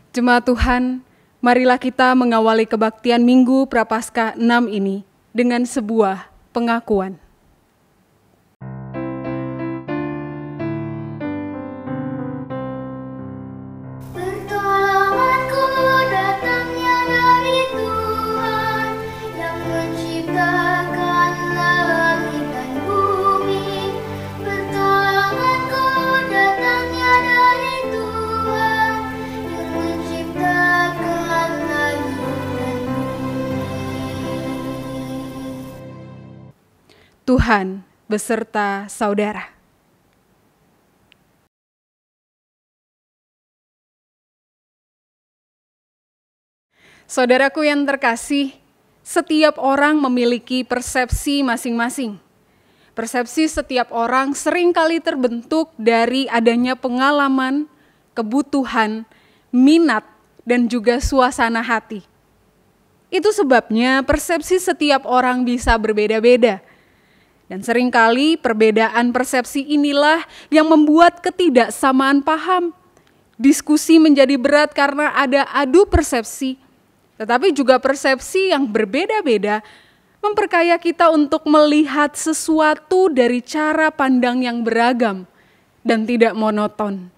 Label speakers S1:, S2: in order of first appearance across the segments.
S1: Jemaat Tuhan, marilah kita mengawali kebaktian Minggu Prapaskah 6 ini dengan sebuah pengakuan.
S2: Pertolonganku datangnya dari Tuhan yang menciptakan langit dan bumi. Pertolonganku datangnya dari Tuhan yang menciptakan langit dan bumi.
S1: Tuhan beserta saudara. Saudaraku yang terkasih, setiap orang memiliki persepsi masing-masing. Persepsi setiap orang seringkali terbentuk dari adanya pengalaman, kebutuhan, minat, dan juga suasana hati. Itu sebabnya persepsi setiap orang bisa berbeda-beda. Dan seringkali perbedaan persepsi inilah yang membuat ketidaksamaan paham. Diskusi menjadi berat karena ada adu persepsi. Tetapi juga persepsi yang berbeda-beda memperkaya kita untuk melihat sesuatu dari cara pandang yang beragam dan tidak monoton.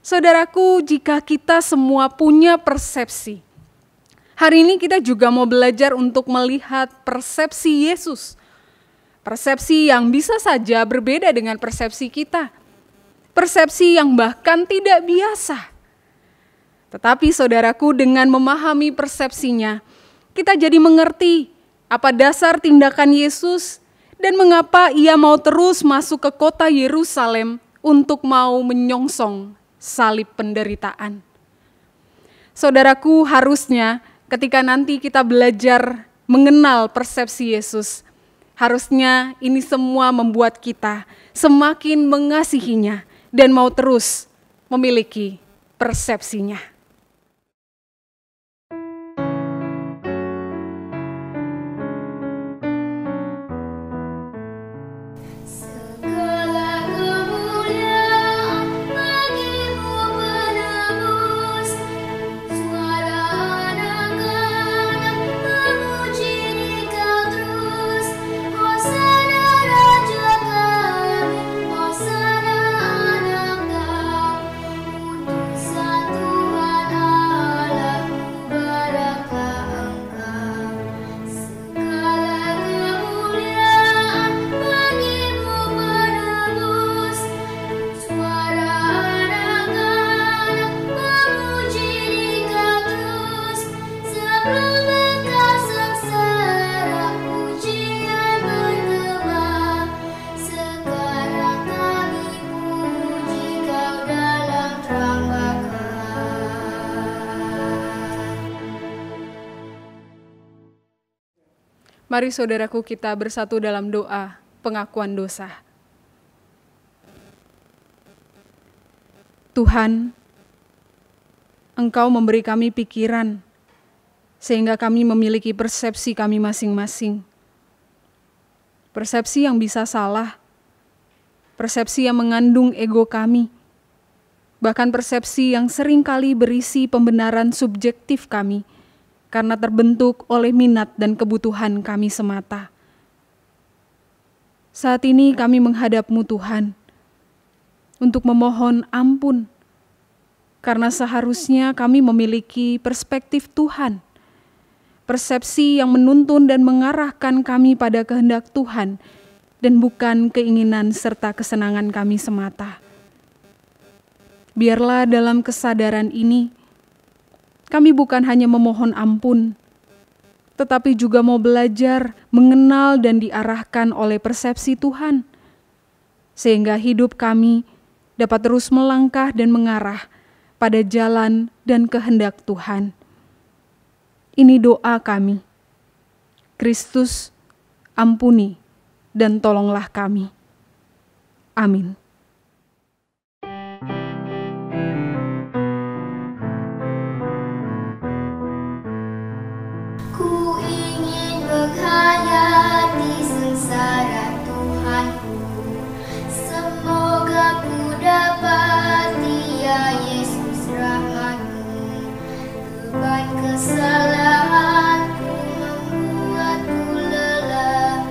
S1: Saudaraku, jika kita semua punya persepsi, hari ini kita juga mau belajar untuk melihat persepsi Yesus. Persepsi yang bisa saja berbeda dengan persepsi kita. Persepsi yang bahkan tidak biasa. Tetapi saudaraku, dengan memahami persepsinya, kita jadi mengerti apa dasar tindakan Yesus dan mengapa ia mau terus masuk ke kota Yerusalem untuk mau menyongsong salib penderitaan. Saudaraku, harusnya ketika nanti kita belajar mengenal persepsi Yesus, harusnya ini semua membuat kita semakin mengasihinya dan mau terus memiliki persepsinya.
S2: Segala kemuliaan bagimu penebus, suara anak-anak memuji Dikau terus. Hosana Raja kami, Hosana anak Daud, utusan Tuhan Allahku, baraklah Engkau. Segala kemuliaan bagimu penebus, suara anak-anak memuji Dikau terus. Sebelum Engkau sengsara, pujian bergema. Sekarang kami puji Kau dalam terang bakar.
S1: Mari saudaraku, kita bersatu dalam doa pengakuan dosa. Tuhan, Engkau memberi kami pikiran sehingga kami memiliki persepsi kami masing-masing. Persepsi yang bisa salah, persepsi yang mengandung ego kami, bahkan persepsi yang seringkali berisi pembenaran subjektif kami karena terbentuk oleh minat dan kebutuhan kami semata. Saat ini kami menghadap-Mu Tuhan untuk memohon ampun, karena seharusnya kami memiliki perspektif Tuhan, persepsi yang menuntun dan mengarahkan kami pada kehendak Tuhan dan bukan keinginan serta kesenangan kami semata. Biarlah dalam kesadaran ini, kami bukan hanya memohon ampun, tetapi juga mau belajar mengenal dan diarahkan oleh persepsi Tuhan, sehingga hidup kami dapat terus melangkah dan mengarah pada jalan dan kehendak Tuhan. Ini doa kami. Kristus, ampuni dan tolonglah kami. Amin.
S2: Ku ingin menghayati sengsara Tuhanku. Semoga ku dapati ya Yesus rahmat-Mu. Beban kesalahanku membuatku lelah.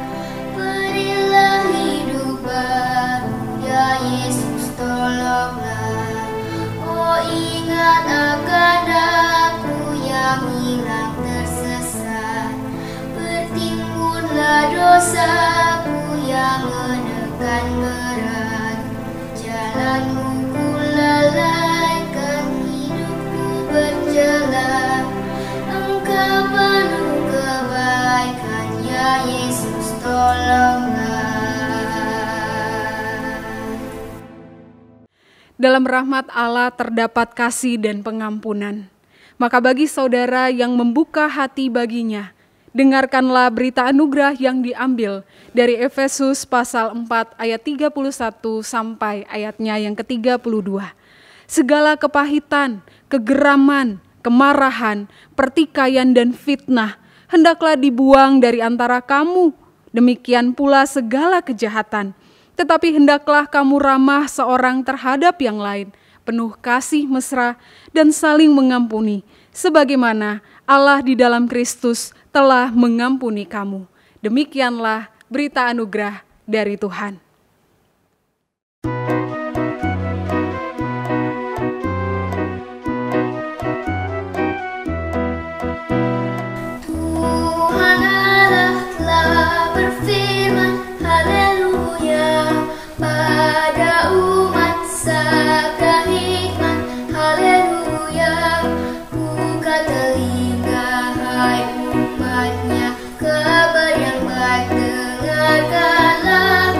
S2: Berilah hidup baru ya Yesus, tolonglah. Oh, ingat akan aku yang hilang tersesat. Bertimbunlah dosaku yang menekan berat. Jalan-Mu ku lalaikan, hidupku berjelah. Engkau penuh kebaikan ya Yesus, tolonglah.
S1: Dalam rahmat Allah terdapat kasih dan pengampunan. Maka bagi saudara yang membuka hati baginya, dengarkanlah berita anugerah yang diambil dari Efesus pasal 4 ayat 31 sampai ayatnya yang ke-32. Segala kepahitan, kegeraman, kemarahan, pertikaian dan fitnah hendaklah dibuang dari antara kamu. Demikian pula segala kejahatan. Tetapi hendaklah kamu ramah seorang terhadap yang lain, penuh kasih mesra dan saling mengampuni, sebagaimana Allah di dalam Kristus telah mengampuni kamu. Demikianlah berita anugerah dari Tuhan.
S2: Tuhan Allah telah berfirman, haleluya, pada umat sabda hikmat, haleluya. Buka telinga hai umatnya, kabar yang baik dengarkanlah.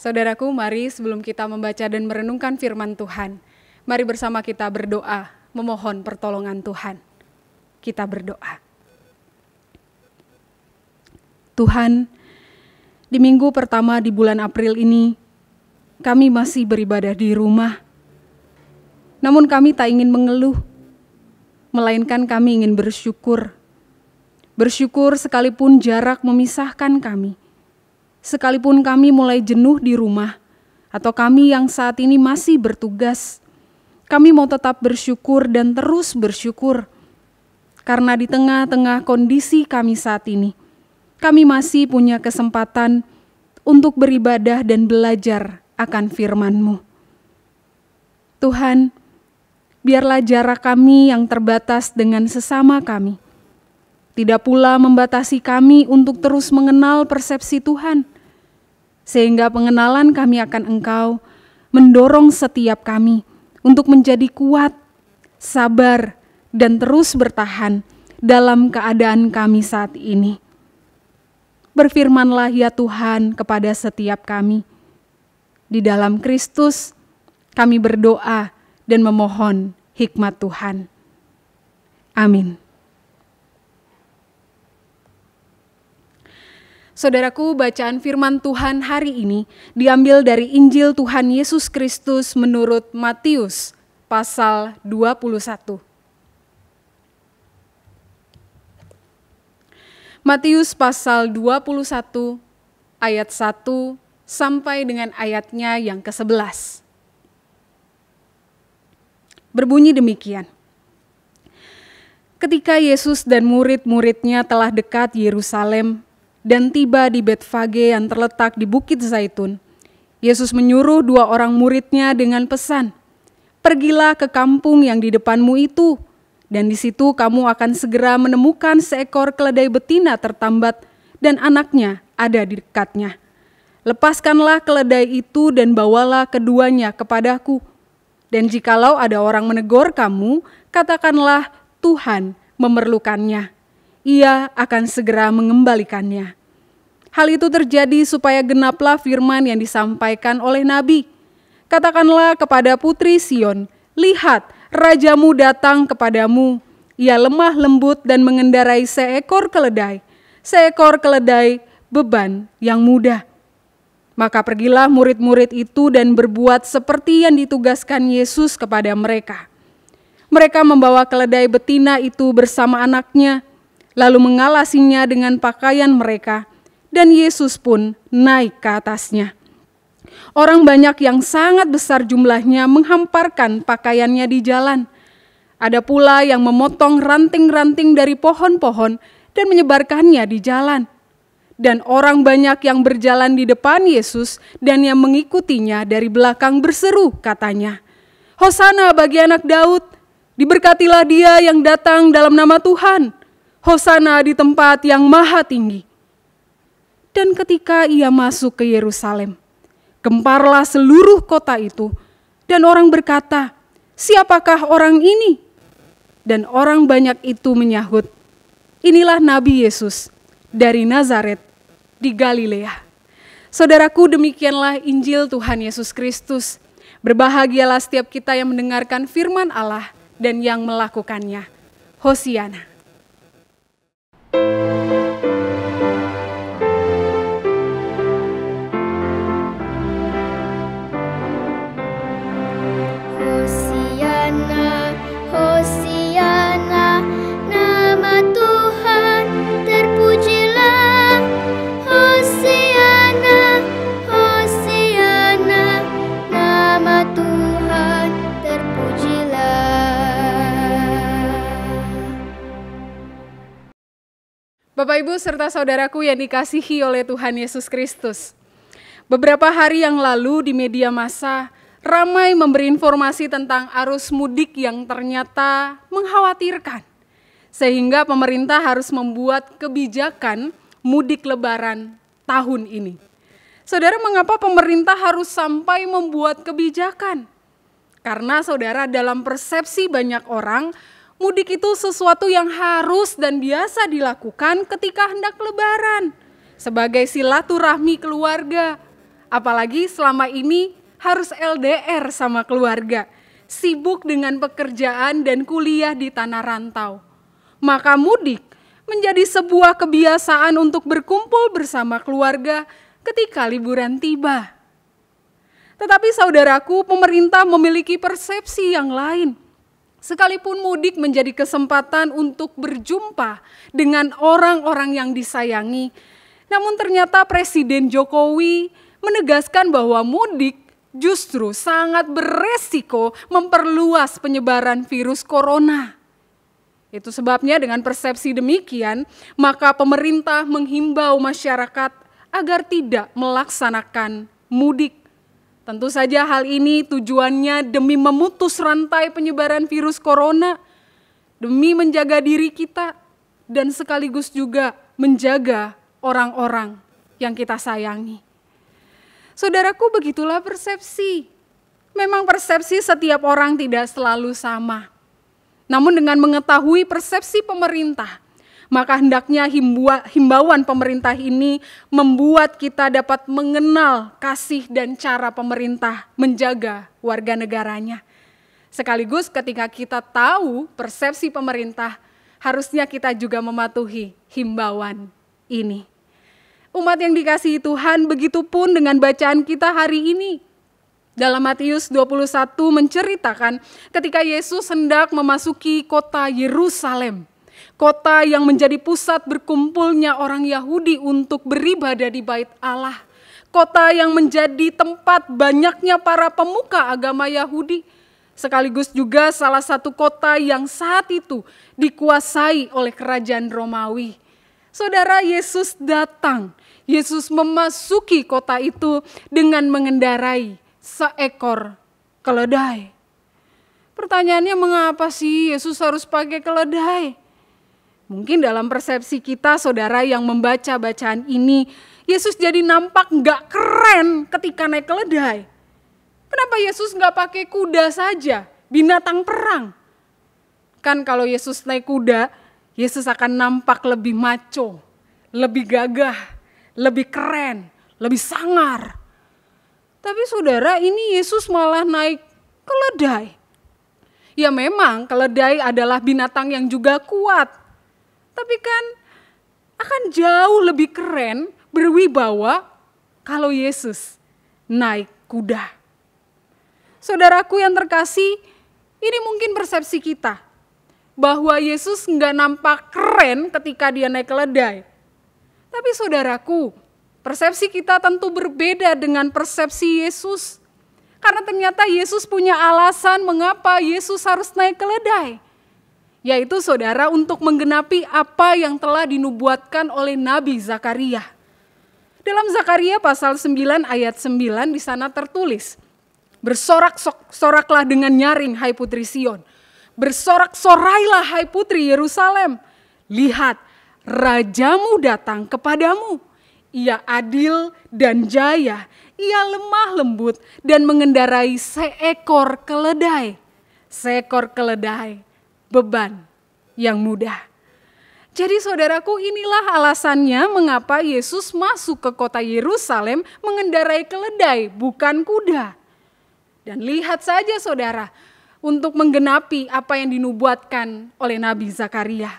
S1: Saudaraku, mari sebelum kita membaca dan merenungkan firman Tuhan, mari bersama kita berdoa, memohon pertolongan Tuhan. Kita berdoa. Tuhan, di minggu pertama di bulan April ini, kami masih beribadah di rumah. Namun kami tak ingin mengeluh, melainkan kami ingin bersyukur. Bersyukur sekalipun jarak memisahkan kami. Sekalipun kami mulai jenuh di rumah, atau kami yang saat ini masih bertugas, kami mau tetap bersyukur dan terus bersyukur. Karena di tengah-tengah kondisi kami saat ini, kami masih punya kesempatan untuk beribadah dan belajar akan firman-Mu. Tuhan, biarlah jarak kami yang terbatas dengan sesama kami tidak pula membatasi kami untuk terus mengenal persepsi Tuhan, sehingga pengenalan kami akan Engkau mendorong setiap kami untuk menjadi kuat, sabar, dan terus bertahan dalam keadaan kami saat ini. Berfirmanlah ya Tuhan kepada setiap kami. Di dalam Kristus kami berdoa dan memohon hikmat Tuhan. Amin. Saudaraku, bacaan firman Tuhan hari ini diambil dari Injil Tuhan Yesus Kristus menurut Matius pasal 21. Matius pasal 21 ayat 1 sampai dengan ayatnya yang ke-11. Berbunyi demikian. Ketika Yesus dan murid-muridnya telah dekat Yerusalem dan tiba di Betfage yang terletak di Bukit Zaitun, Yesus menyuruh 2 orang muridnya dengan pesan, "Pergilah ke kampung yang di depanmu itu, dan di situ kamu akan segera menemukan seekor keledai betina tertambat dan anaknya ada di dekatnya. Lepaskanlah keledai itu dan bawalah keduanya kepadaku. Dan jikalau ada orang menegur kamu, katakanlah Tuhan memerlukannya. Ia akan segera mengembalikannya." Hal itu terjadi supaya genaplah firman yang disampaikan oleh Nabi. "Katakanlah kepada putri Sion, lihat, rajamu datang kepadamu. Ia lemah lembut dan mengendarai seekor keledai beban yang mudah." Maka pergilah murid-murid itu dan berbuat seperti yang ditugaskan Yesus kepada mereka. Mereka membawa keledai betina itu bersama anaknya, lalu mengalasinya dengan pakaian mereka, dan Yesus pun naik ke atasnya. Orang banyak yang sangat besar jumlahnya menghamparkan pakaiannya di jalan. Ada pula yang memotong ranting-ranting dari pohon-pohon dan menyebarkannya di jalan. Dan orang banyak yang berjalan di depan Yesus dan yang mengikutinya dari belakang berseru, katanya, "Hosana bagi anak Daud, diberkatilah dia yang datang dalam nama Tuhan. Hosana di tempat yang maha tinggi." Dan ketika ia masuk ke Yerusalem, gemparlah seluruh kota itu, dan orang berkata, "Siapakah orang ini?" Dan orang banyak itu menyahut, "Inilah Nabi Yesus dari Nazaret di Galilea." Saudaraku, demikianlah Injil Tuhan Yesus Kristus. Berbahagialah setiap kita yang mendengarkan firman Allah dan yang melakukannya. Hosiana.
S2: Hosiana, Hosiana, nama Tuhan terpujilah. Hosiana, Hosiana, nama Tuhan terpujilah.
S1: Bapak, Ibu, serta saudaraku yang dikasihi oleh Tuhan Yesus Kristus. Beberapa hari yang lalu di media massa ramai memberi informasi tentang arus mudik yang ternyata mengkhawatirkan. Sehingga pemerintah harus membuat kebijakan mudik lebaran tahun ini. Saudara, mengapa pemerintah harus sampai membuat kebijakan? Karena saudara, dalam persepsi banyak orang, mudik itu sesuatu yang harus dan biasa dilakukan ketika hendak lebaran. Sebagai silaturahmi keluarga, Apalagi selama ini harus LDR sama keluarga, sibuk dengan pekerjaan dan kuliah di tanah rantau. Maka mudik menjadi sebuah kebiasaan untuk berkumpul bersama keluarga ketika liburan tiba. Tetapi saudaraku, pemerintah memiliki persepsi yang lain. Sekalipun mudik menjadi kesempatan untuk berjumpa dengan orang-orang yang disayangi, namun ternyata Presiden Jokowi menegaskan bahwa mudik justru sangat beresiko memperluas penyebaran virus corona. Itu sebabnya dengan persepsi demikian, maka pemerintah menghimbau masyarakat agar tidak melaksanakan mudik. Tentu saja hal ini tujuannya demi memutus rantai penyebaran virus corona, demi menjaga diri kita, dan sekaligus juga menjaga orang-orang yang kita sayangi. Saudaraku, begitulah persepsi. Memang persepsi setiap orang tidak selalu sama. Namun dengan mengetahui persepsi pemerintah, maka hendaknya himbauan pemerintah ini membuat kita dapat mengenal kasih dan cara pemerintah menjaga warga negaranya. Sekaligus ketika kita tahu persepsi pemerintah, harusnya kita juga mematuhi himbauan ini. Umat yang dikasihi Tuhan, begitupun dengan bacaan kita hari ini. Dalam Matius 21 menceritakan ketika Yesus hendak memasuki kota Yerusalem, kota yang menjadi pusat berkumpulnya orang Yahudi untuk beribadah di Bait Allah, kota yang menjadi tempat banyaknya para pemuka agama Yahudi, sekaligus juga salah satu kota yang saat itu dikuasai oleh kerajaan Romawi. Saudara, Yesus datang, Yesus memasuki kota itu dengan mengendarai seekor keledai. Pertanyaannya, mengapa sih Yesus harus pakai keledai? Mungkin dalam persepsi kita, saudara yang membaca bacaan ini, Yesus jadi nampak gak keren ketika naik keledai. Kenapa Yesus gak pakai kuda saja, binatang perang? Kan kalau Yesus naik kuda, Yesus akan nampak lebih maco, lebih gagah, lebih keren, lebih sangar. Tapi saudara, ini Yesus malah naik keledai. Ya memang keledai adalah binatang yang juga kuat. Tapi kan akan jauh lebih keren, berwibawa kalau Yesus naik kuda. Saudaraku yang terkasih, ini mungkin persepsi kita. Bahwa Yesus nggak nampak keren ketika dia naik keledai. Tapi saudaraku, persepsi kita tentu berbeda dengan persepsi Yesus. Karena ternyata Yesus punya alasan mengapa Yesus harus naik keledai. Yaitu saudara, untuk menggenapi apa yang telah dinubuatkan oleh Nabi Zakaria. Dalam Zakaria pasal 9 ayat 9 di sana tertulis, bersorak-soraklah dengan nyaring hai putri Sion. Bersorak-sorailah hai putri Yerusalem. Lihat, rajamu datang kepadamu. Ia adil dan jaya, ia lemah lembut dan mengendarai seekor keledai. Seekor keledai, beban yang mudah. Jadi saudaraku, inilah alasannya mengapa Yesus masuk ke kota Yerusalem mengendarai keledai, bukan kuda. Dan lihat saja saudara, untuk menggenapi apa yang dinubuatkan oleh Nabi Zakaria.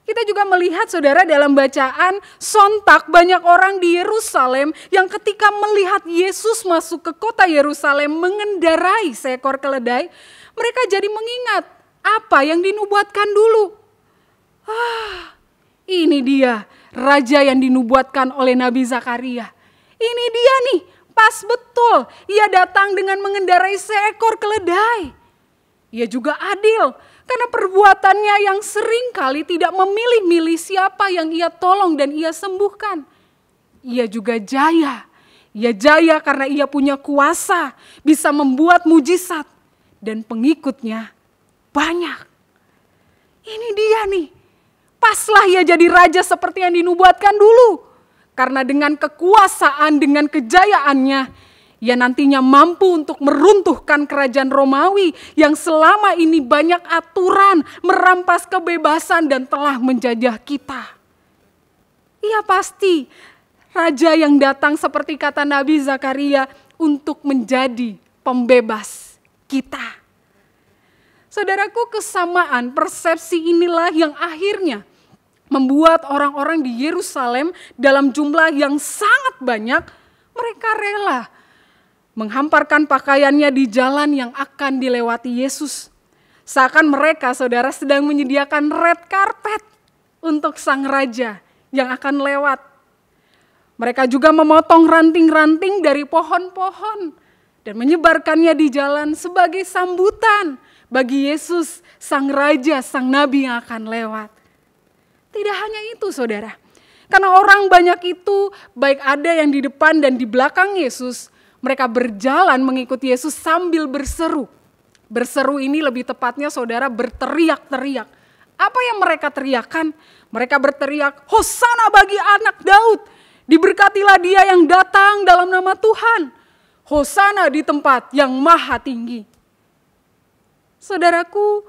S1: Kita juga melihat saudara dalam bacaan, sontak banyak orang di Yerusalem yang ketika melihat Yesus masuk ke kota Yerusalem mengendarai seekor keledai, mereka jadi mengingat apa yang dinubuatkan dulu. Ini dia raja yang dinubuatkan oleh Nabi Zakaria. Ini dia nih, pas betul. Ia datang dengan mengendarai seekor keledai. Ia juga adil, karena perbuatannya yang seringkali tidak memilih-milih siapa yang ia tolong dan ia sembuhkan. Ia juga jaya. Ia jaya karena ia punya kuasa, bisa membuat mujizat, dan pengikutnya banyak. Ini dia nih, paslah ia jadi raja seperti yang dinubuatkan dulu. Karena dengan kekuasaan, dengan kejayaannya, ia nantinya mampu untuk meruntuhkan kerajaan Romawi yang selama ini banyak aturan, merampas kebebasan dan telah menjajah kita. Ia pasti Raja yang datang seperti kata Nabi Zakaria untuk menjadi pembebas kita. Saudaraku, kesamaan persepsi inilah yang akhirnya membuat orang-orang di Yerusalem dalam jumlah yang sangat banyak, mereka rela menghamparkan pakaiannya di jalan yang akan dilewati Yesus. Seakan mereka, saudara, sedang menyediakan red carpet untuk sang raja yang akan lewat. Mereka juga memotong ranting-ranting dari pohon-pohon dan menyebarkannya di jalan sebagai sambutan bagi Yesus, sang raja, sang nabi yang akan lewat. Tidak hanya itu, saudara. Karena orang banyak itu, baik ada yang di depan dan di belakang Yesus, mereka berjalan mengikuti Yesus sambil berseru. Berseru ini lebih tepatnya, saudara, berteriak-teriak. Apa yang mereka teriakkan? Mereka berteriak, Hosana bagi anak Daud. Diberkatilah dia yang datang dalam nama Tuhan. Hosana di tempat yang maha tinggi. Saudaraku,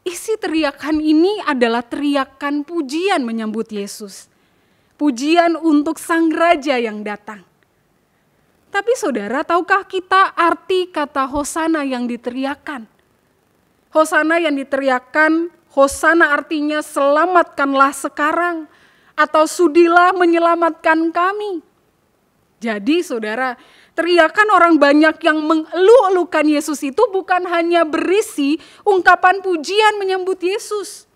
S1: isi teriakan ini adalah teriakan pujian menyambut Yesus. Pujian untuk sang raja yang datang. Tapi saudara, tahukah kita arti kata Hosana yang diteriakan? Hosana yang diteriakan, Hosana artinya selamatkanlah sekarang, atau sudilah menyelamatkan kami. Jadi saudara, teriakan orang banyak yang mengeluh-elukan Yesus itu bukan hanya berisi ungkapan pujian menyambut Yesus,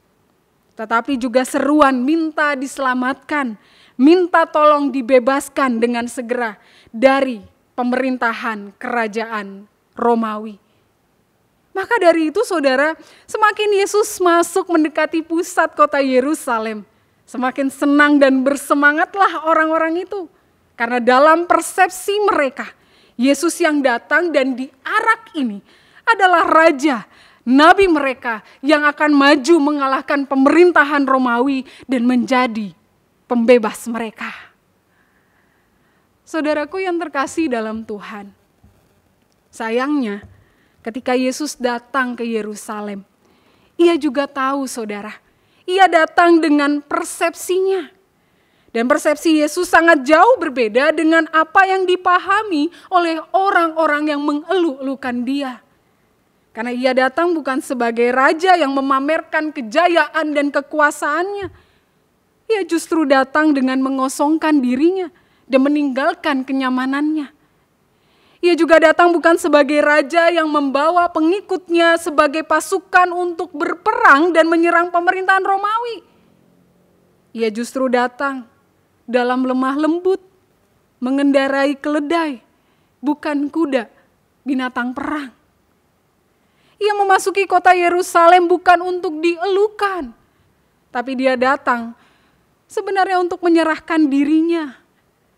S1: tetapi juga seruan minta diselamatkan, minta tolong dibebaskan dengan segera dari pemerintahan kerajaan Romawi. Maka dari itu saudara, semakin Yesus masuk mendekati pusat kota Yerusalem, semakin senang dan bersemangatlah orang-orang itu. Karena dalam persepsi mereka, Yesus yang datang dan diarak ini adalah raja, nabi mereka yang akan maju mengalahkan pemerintahan Romawi dan menjadi pembebas mereka. Saudaraku yang terkasih dalam Tuhan, sayangnya ketika Yesus datang ke Yerusalem, ia juga tahu saudara, ia datang dengan persepsinya. Dan persepsi Yesus sangat jauh berbeda dengan apa yang dipahami oleh orang-orang yang mengeluh-elukan dia. Karena ia datang bukan sebagai raja yang memamerkan kejayaan dan kekuasaannya. Ia justru datang dengan mengosongkan dirinya dan meninggalkan kenyamanannya. Ia juga datang bukan sebagai raja yang membawa pengikutnya sebagai pasukan untuk berperang dan menyerang pemerintahan Romawi. Ia justru datang dalam lemah lembut, mengendarai keledai, bukan kuda, binatang perang. Ia memasuki kota Yerusalem bukan untuk dielukan, tapi dia datang sebenarnya untuk menyerahkan dirinya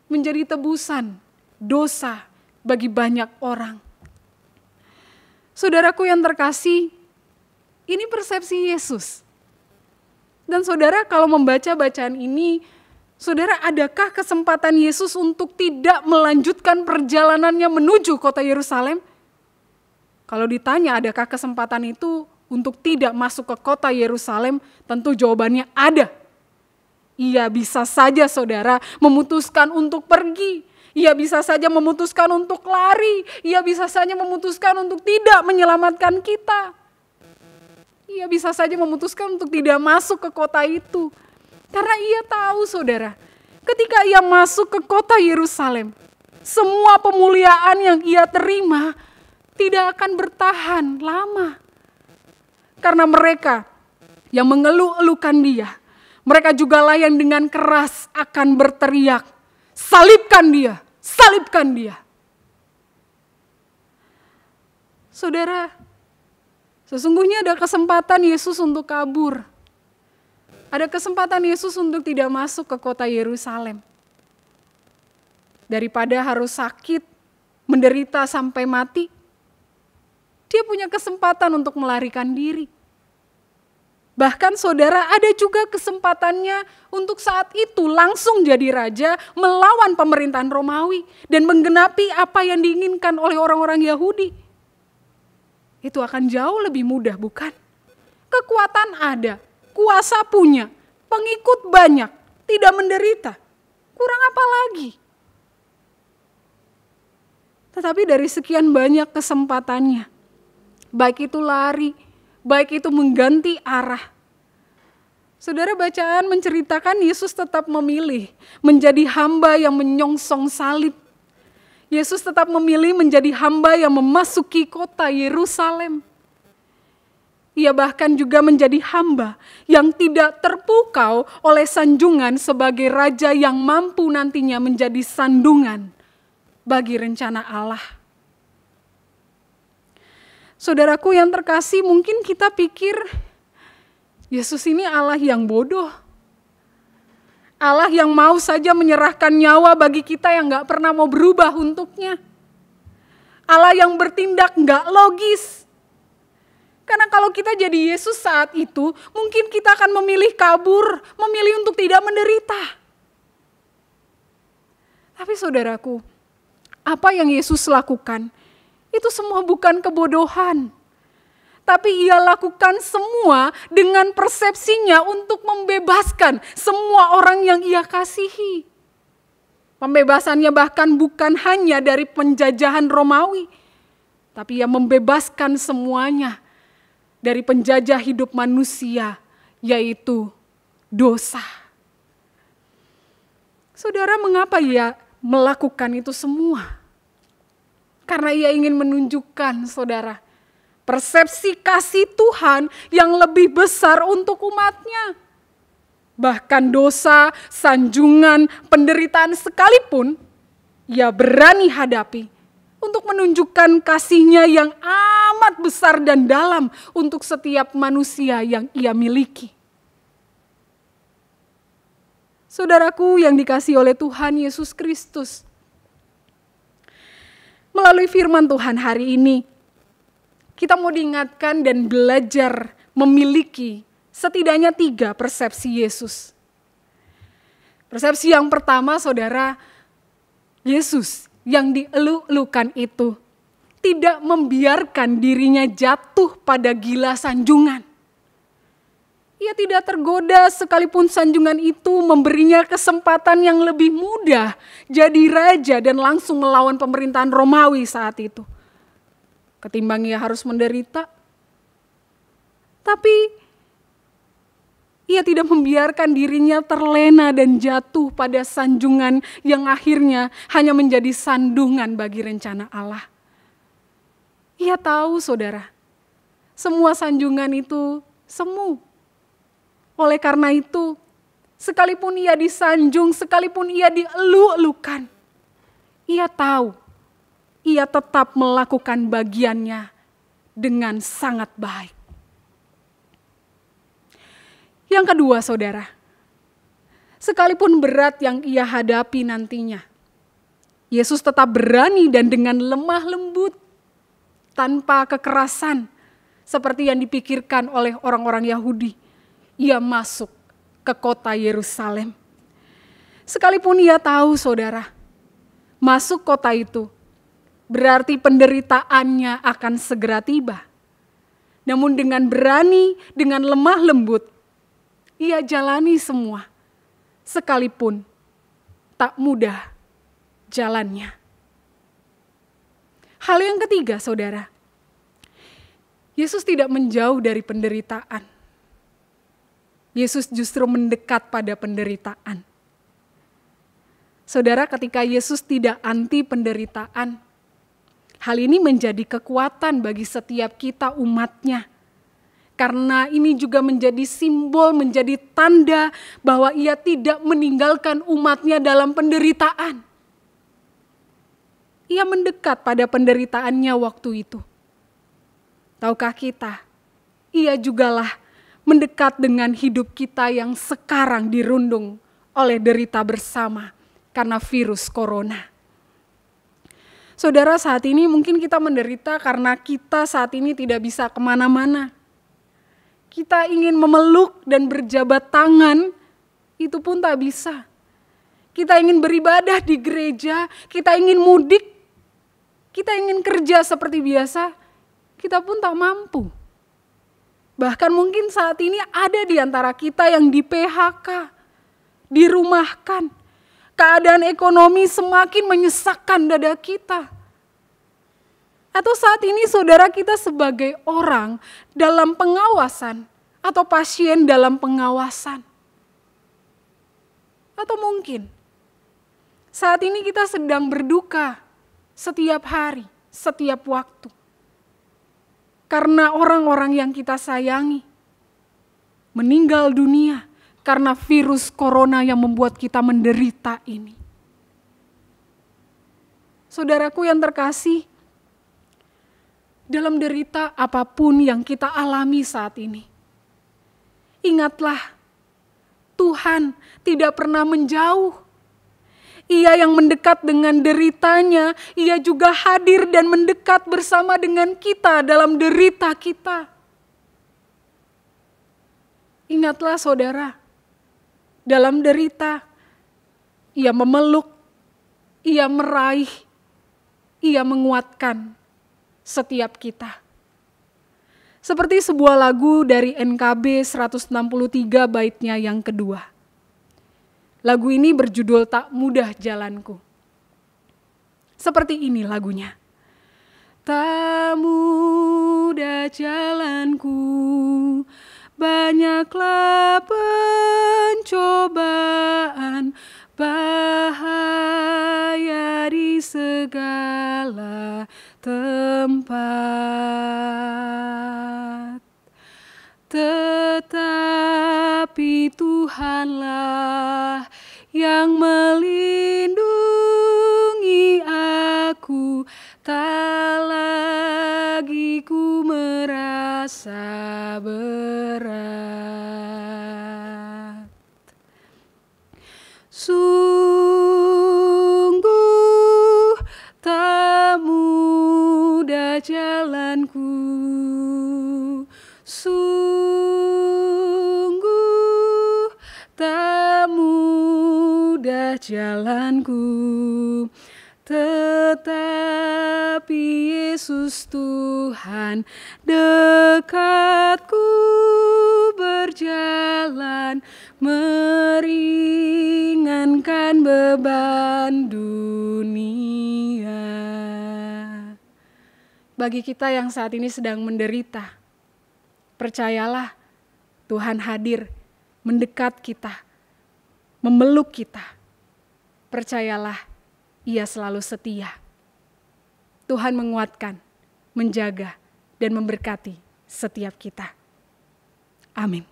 S1: menjadi tebusan dosa bagi banyak orang. Saudaraku yang terkasih, ini persepsi Yesus. Dan saudara kalau membaca bacaan ini, saudara, adakah kesempatan Yesus untuk tidak melanjutkan perjalanannya menuju kota Yerusalem? Kalau ditanya adakah kesempatan itu untuk tidak masuk ke kota Yerusalem, tentu jawabannya ada. Ia bisa saja saudara memutuskan untuk pergi. Ia bisa saja memutuskan untuk lari. Ia bisa saja memutuskan untuk tidak menyelamatkan kita. Ia bisa saja memutuskan untuk tidak masuk ke kota itu. Karena ia tahu saudara, ketika ia masuk ke kota Yerusalem, semua pemuliaan yang ia terima tidak akan bertahan lama. Karena mereka yang mengeluh-elukan dia, mereka jugalah yang dengan keras akan berteriak, salibkan dia, salibkan dia. Saudara, sesungguhnya ada kesempatan Yesus untuk kabur. Ada kesempatan Yesus untuk tidak masuk ke kota Yerusalem. Daripada harus sakit, menderita sampai mati, dia punya kesempatan untuk melarikan diri. Bahkan saudara, ada juga kesempatannya untuk saat itu langsung jadi raja melawan pemerintahan Romawi dan menggenapi apa yang diinginkan oleh orang-orang Yahudi. Itu akan jauh lebih mudah, bukan? Kekuatan ada, kuasa punya, pengikut banyak, tidak menderita. Kurang apa lagi? Tetapi dari sekian banyak kesempatannya, baik itu lari, baik itu mengganti arah. Saudara, bacaan menceritakan Yesus tetap memilih menjadi hamba yang menyongsong salib. Yesus tetap memilih menjadi hamba yang memasuki kota Yerusalem. Ia bahkan juga menjadi hamba yang tidak terpukau oleh sanjungan sebagai raja yang mampu nantinya menjadi sandungan bagi rencana Allah. Saudaraku yang terkasih, mungkin kita pikir Yesus ini Allah yang bodoh. Allah yang mau saja menyerahkan nyawa bagi kita yang gak pernah mau berubah untuknya. Allah yang bertindak gak logis. Karena kalau kita jadi Yesus saat itu, mungkin kita akan memilih kabur, memilih untuk tidak menderita. Tapi saudaraku, apa yang Yesus lakukan, itu semua bukan kebodohan. Tapi ia lakukan semua dengan persepsinya untuk membebaskan semua orang yang ia kasihi. Pembebasannya bahkan bukan hanya dari penjajahan Romawi, tapi ia membebaskan semuanya dari penjajah hidup manusia, yaitu dosa. Saudara, mengapa ia melakukan itu semua? Karena ia ingin menunjukkan, saudara, persepsi kasih Tuhan yang lebih besar untuk umatnya. Bahkan dosa, sanjungan, penderitaan sekalipun, ia berani hadapi untuk menunjukkan kasih-Nya yang amat besar dan dalam untuk setiap manusia yang ia miliki. Saudaraku yang dikasihi oleh Tuhan Yesus Kristus, melalui firman Tuhan hari ini, kita mau diingatkan dan belajar memiliki setidaknya 3 persepsi Yesus. Persepsi yang pertama, saudara, Yesus yang dielu-elukan itu tidak membiarkan dirinya jatuh pada gila sanjungan. Ia tidak tergoda sekalipun sanjungan itu memberinya kesempatan yang lebih mudah jadi raja dan langsung melawan pemerintahan Romawi saat itu. Ketimbang ia harus menderita. Tapi ia tidak membiarkan dirinya terlena dan jatuh pada sanjungan yang akhirnya hanya menjadi sandungan bagi rencana Allah. Ia tahu, saudara, semua sanjungan itu semu. Oleh karena itu, sekalipun ia disanjung, sekalipun ia dielu-elukan, ia tahu, ia tetap melakukan bagiannya dengan sangat baik. Yang kedua, saudara, sekalipun berat yang ia hadapi nantinya, Yesus tetap berani dan dengan lemah lembut, tanpa kekerasan, seperti yang dipikirkan oleh orang-orang Yahudi. Ia masuk ke kota Yerusalem. Sekalipun ia tahu, saudara, masuk kota itu berarti penderitaannya akan segera tiba. Namun dengan berani, dengan lemah lembut, ia jalani semua, sekalipun tak mudah jalannya. Hal yang ketiga, saudara, Yesus tidak menjauh dari penderitaan. Yesus justru mendekat pada penderitaan. Saudara, ketika Yesus tidak anti penderitaan, hal ini menjadi kekuatan bagi setiap kita umatnya. Karena ini juga menjadi simbol, menjadi tanda bahwa ia tidak meninggalkan umatnya dalam penderitaan. Ia mendekat pada penderitaannya waktu itu. Tahukah kita, ia jugalah mendekat dengan hidup kita yang sekarang dirundung oleh derita bersama karena virus corona. Saudara, saat ini mungkin kita menderita karena kita saat ini tidak bisa kemana-mana. Kita ingin memeluk dan berjabat tangan, itu pun tak bisa. Kita ingin beribadah di gereja, kita ingin mudik, kita ingin kerja seperti biasa, kita pun tak mampu. Bahkan mungkin saat ini ada di antara kita yang di PHK, dirumahkan, keadaan ekonomi semakin menyesakkan dada kita. Atau saat ini saudara kita sebagai orang dalam pengawasan atau pasien dalam pengawasan. Atau mungkin saat ini kita sedang berduka setiap hari, setiap waktu. Karena orang-orang yang kita sayangi meninggal dunia karena virus corona yang membuat kita menderita ini. Saudaraku yang terkasih, dalam derita apapun yang kita alami saat ini, ingatlah Tuhan tidak pernah menjauh. Ia yang mendekat dengan deritanya, ia juga hadir dan mendekat bersama dengan kita dalam derita kita. Ingatlah saudara, dalam derita, ia memeluk, ia meraih, ia menguatkan setiap kita. Seperti sebuah lagu dari NKB 163 baitnya yang kedua. Lagu ini berjudul Tak Mudah Jalanku. Seperti ini lagunya. Tak mudah jalanku, banyaklah pencobaan, bahaya di segala tempat. Tetapi Tuhanlah yang melindungi aku, tak lagi ku merasa berat. Sungguh tak mudah jalanku, sungguh tak mudah jalanku, tetapi Yesus Tuhan dekatku berjalan, meringankan beban dunia. Bagi kita yang saat ini sedang menderita, percayalah Tuhan hadir, mendekat kita, memeluk kita. Percayalah, Ia selalu setia. Tuhan menguatkan, menjaga, dan memberkati setiap kita. Amin.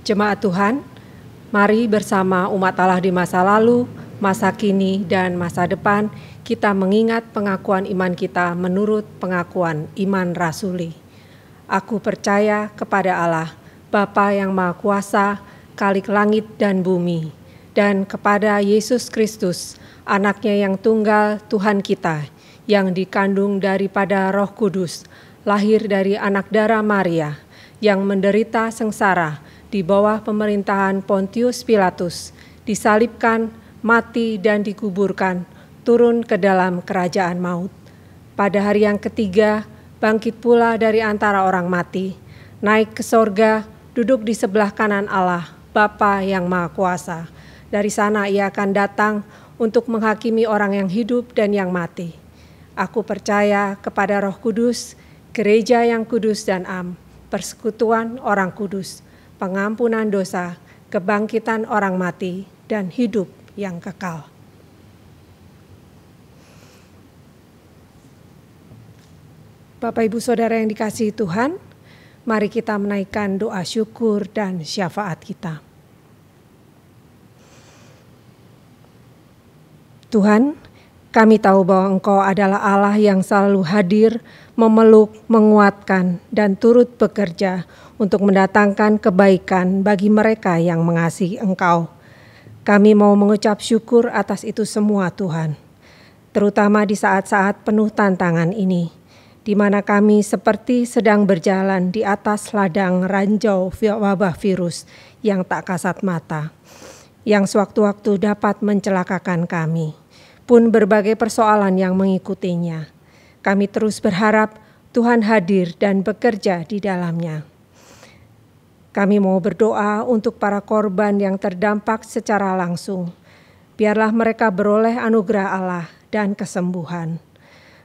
S3: Jemaat Tuhan, mari bersama umat Allah di masa lalu, masa kini, dan masa depan, kita mengingat pengakuan iman kita menurut pengakuan iman rasuli. Aku percaya kepada Allah, Bapa yang Maha Kuasa, Khalik langit dan bumi, dan kepada Yesus Kristus, Anaknya yang tunggal Tuhan kita, yang dikandung daripada Roh Kudus, lahir dari anak darah Maria, yang menderita sengsara di bawah pemerintahan Pontius Pilatus, disalibkan, mati dan dikuburkan, turun ke dalam kerajaan maut. Pada hari yang ketiga, bangkit pula dari antara orang mati, naik ke sorga, duduk di sebelah kanan Allah, Bapa yang Maha Kuasa. Dari sana Ia akan datang untuk menghakimi orang yang hidup dan yang mati. Aku percaya kepada Roh Kudus, gereja yang kudus dan am, persekutuan orang kudus, pengampunan dosa, kebangkitan orang mati, dan hidup yang kekal. Bapak Ibu Saudara yang dikasihi Tuhan, mari kita menaikkan doa syukur dan syafaat kita. Tuhan, kami tahu bahwa Engkau adalah Allah yang selalu hadir, memeluk, menguatkan, dan turut bekerja untuk mendatangkan kebaikan bagi mereka yang mengasihi Engkau. Kami mau mengucap syukur atas itu semua Tuhan, terutama di saat-saat penuh tantangan ini, di mana kami seperti sedang berjalan di atas ladang ranjau wabah virus yang tak kasat mata, yang sewaktu-waktu dapat mencelakakan kami, pun berbagai persoalan yang mengikutinya. Kami terus berharap Tuhan hadir dan bekerja di dalamnya. Kami mau berdoa untuk para korban yang terdampak secara langsung. Biarlah mereka beroleh anugerah Allah dan kesembuhan.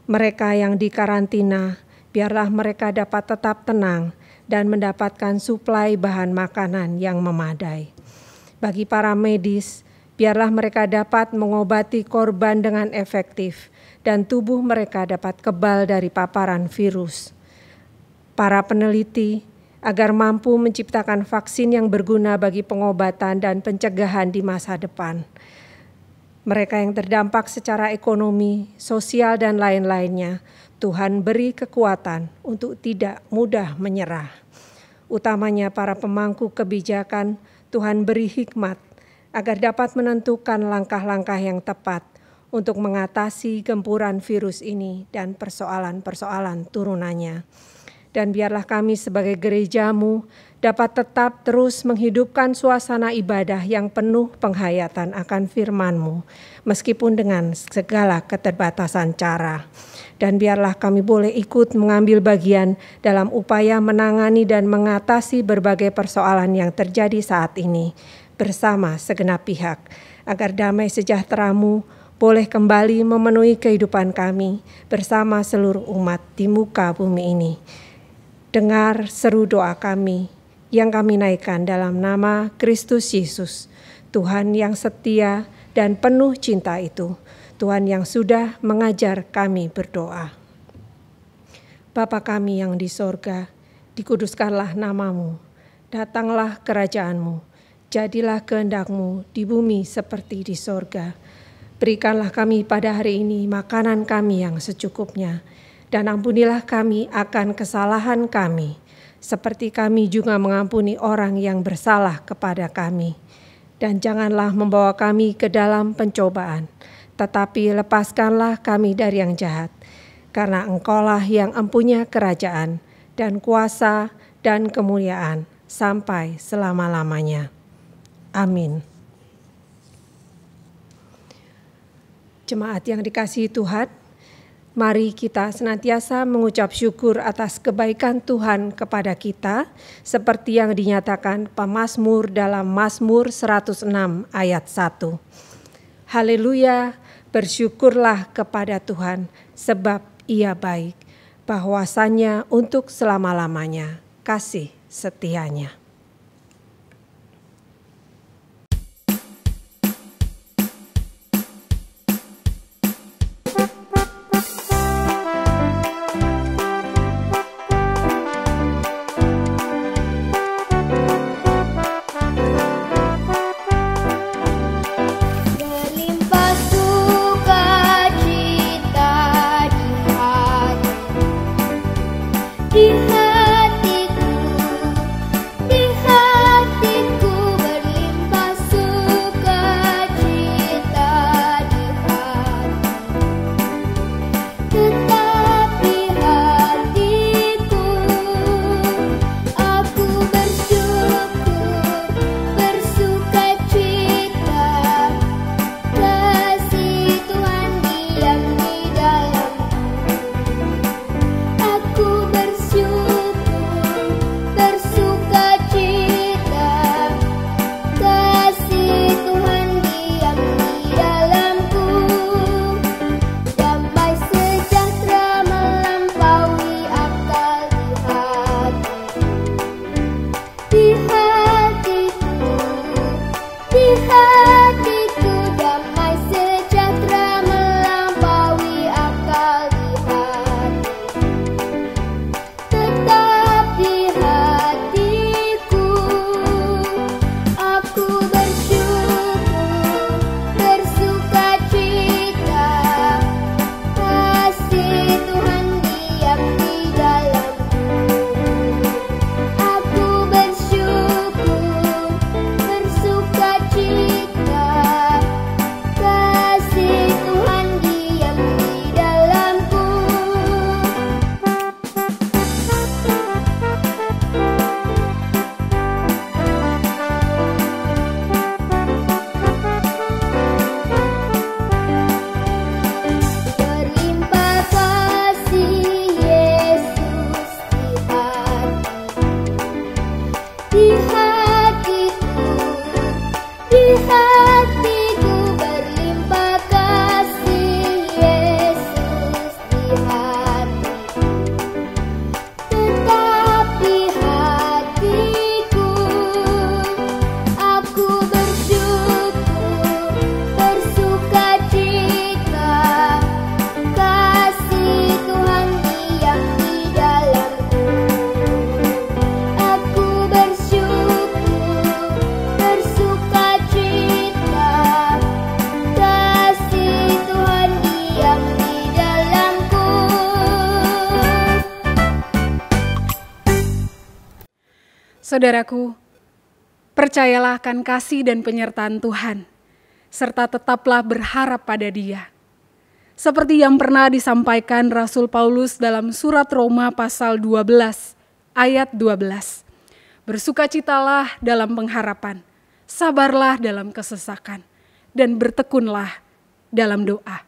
S3: Mereka yang dikarantina, biarlah mereka dapat tetap tenang dan mendapatkan suplai bahan makanan yang memadai. Bagi para medis, biarlah mereka dapat mengobati korban dengan efektif dan tubuh mereka dapat kebal dari paparan virus. Para peneliti agar mampu menciptakan vaksin yang berguna bagi pengobatan dan pencegahan di masa depan. Mereka yang terdampak secara ekonomi, sosial, dan lain-lainnya, Tuhan beri kekuatan untuk tidak mudah menyerah. Utamanya para pemangku kebijakan, Tuhan beri hikmat agar dapat menentukan langkah-langkah yang tepat untuk mengatasi gempuran virus ini dan persoalan-persoalan turunannya. Dan biarlah kami sebagai gereja-Mu dapat tetap terus menghidupkan suasana ibadah yang penuh penghayatan akan firman-Mu, meskipun dengan segala keterbatasan cara. Dan biarlah kami boleh ikut mengambil bagian dalam upaya menangani dan mengatasi berbagai persoalan yang terjadi saat ini bersama segenap pihak, agar damai sejahtera-Mu boleh kembali memenuhi kehidupan kami bersama seluruh umat di muka bumi ini. Dengar seru doa kami yang kami naikkan dalam nama Kristus Yesus, Tuhan yang setia dan penuh cinta itu, Tuhan yang sudah mengajar kami berdoa. Bapa kami yang di sorga, dikuduskanlah nama-Mu, datanglah kerajaan-Mu, jadilah kehendak-Mu di bumi seperti di sorga. Berikanlah kami pada hari ini makanan kami yang secukupnya, dan ampunilah kami akan kesalahan kami, seperti kami juga mengampuni orang yang bersalah kepada kami. Dan janganlah membawa kami ke dalam pencobaan, tetapi lepaskanlah kami dari yang jahat. Karena Engkaulah yang empunya kerajaan dan kuasa dan kemuliaan sampai selama-lamanya. Amin. Jemaat yang dikasihi Tuhan, mari kita senantiasa mengucap syukur atas kebaikan Tuhan kepada kita, seperti yang dinyatakan pemazmur dalam Mazmur 106 ayat 1. Haleluya, bersyukurlah kepada Tuhan, sebab Ia baik, bahwasanya untuk selama-lamanya kasih setianya.
S2: Di hatiku, di
S1: Saudaraku, percayalah akan kasih dan penyertaan Tuhan, serta tetaplah berharap pada Dia. Seperti yang pernah disampaikan Rasul Paulus dalam surat Roma pasal 12 ayat 12. Bersukacitalah dalam pengharapan, sabarlah dalam kesesakan, dan bertekunlah dalam doa.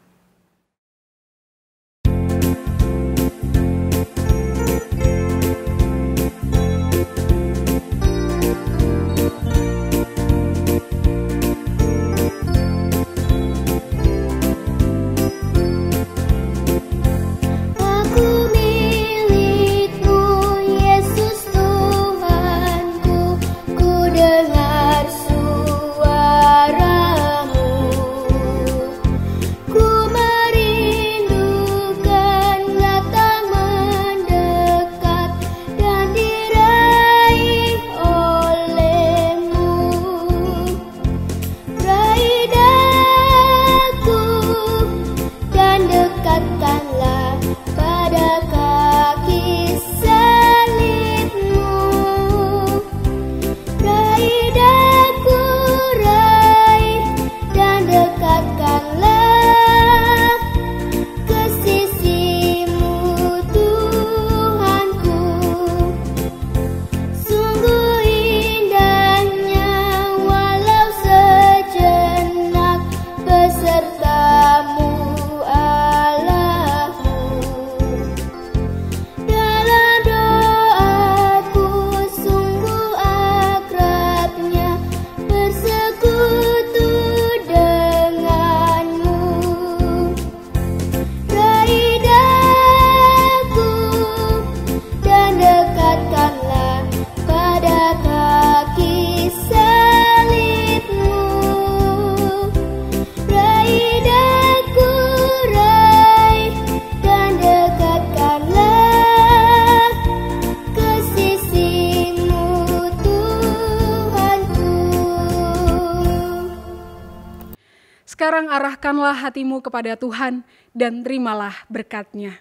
S1: Sekarang arahkanlah hatimu kepada Tuhan dan terimalah berkat-Nya.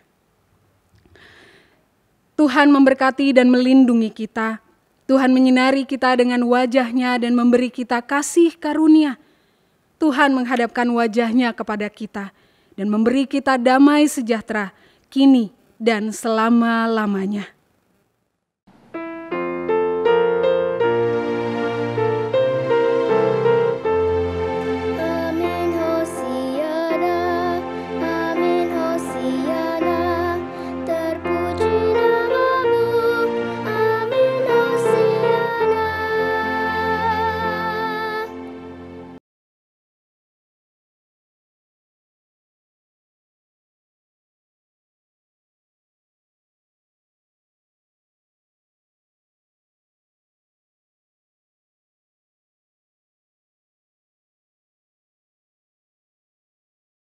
S1: Tuhan memberkati dan melindungi kita. Tuhan menyinari kita dengan wajah-Nya dan memberi kita kasih karunia. Tuhan menghadapkan wajah-Nya kepada kita dan memberi kita damai sejahtera kini dan selama-lamanya.